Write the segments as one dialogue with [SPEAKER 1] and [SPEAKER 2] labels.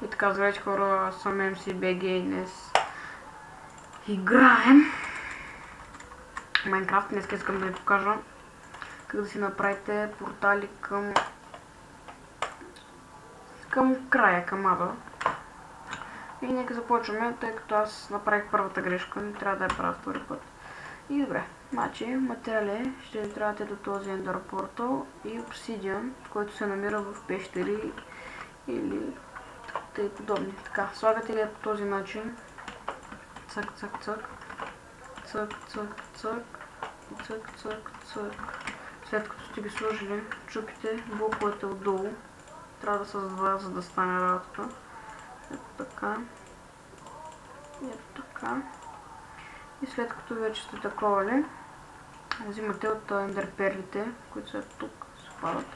[SPEAKER 1] И така, здравейте хора, аз съм MCBG и днес играем Майнкрафт. Днес искам да ви покажа как да си направите портали към края, към ада. И нека започваме, тъй като аз направих първата грешка, не трябва да я правя втори път. И добре, значи материали ще ви трябвате до този Ender Portal и Obsidian, който се намира в пещери или и подобни. Така, слагате ги по този начин. Цък, цък, цък. Цък, цък, цък. Цък, цък, цък. След като сте ги сложили, чупите блоковете отдолу. Трябва да са с два, за да стане работата. Ето така. И ето така. И след като вече сте таковали, взимате от ендерперлите, които са тук, се падат.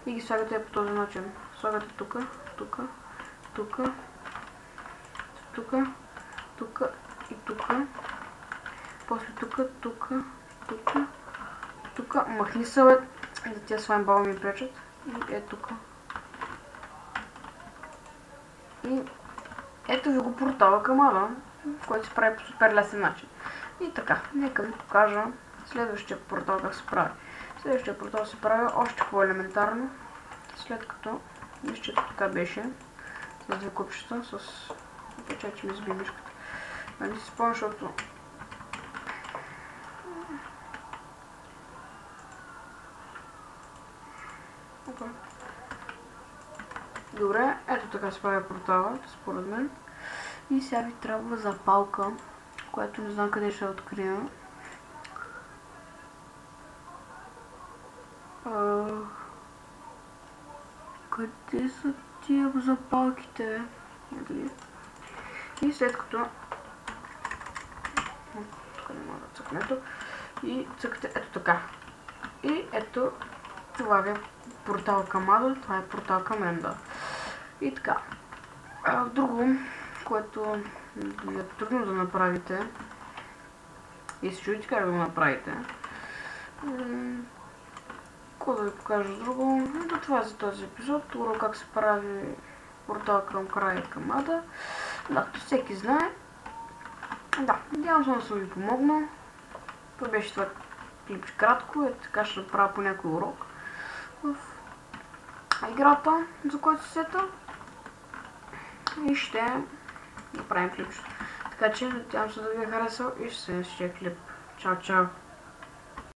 [SPEAKER 1] И ги слагате по този начин. Слагате тук, тук, тук, тук, тук и тук. После тук, тук, тук, тук. Махни се, бе, да тия слаймбала ми пречат. И е тук. И ето ви го портала към ада, който се прави по супер лесен начин. И така, нека ви покажа следващия портал как се прави. Следващия портал се прави още по-елементарно, след като вижте, така беше. С две купчета, с... Чакай, че ми сби мишката. Нали си спомня, защото... Добре, ето така се прави портала, според мен. И сега ви трябва запалка, която не знам къде ще я открия. Къде са тия запалките? И след като... Тук не мога да цъкнето. И цъкате ето така. И ето това ви е портал към ада, това е портал към енда. И така. Друго, което е трудно да направите и се чудите как да го направите. Какво да ви покажа друго? Ето това е за този епизод. Това как се прави портал към края и към ада. Да, всеки знае. Да, надявам се да съм ви помогнал. Това беше това клипче кратко, е така ще направя по някой урок в играта, за който се сета. И ще направим клипче. Така че надявам се да ви е харесал и ще се следващия клип. Чао, чао!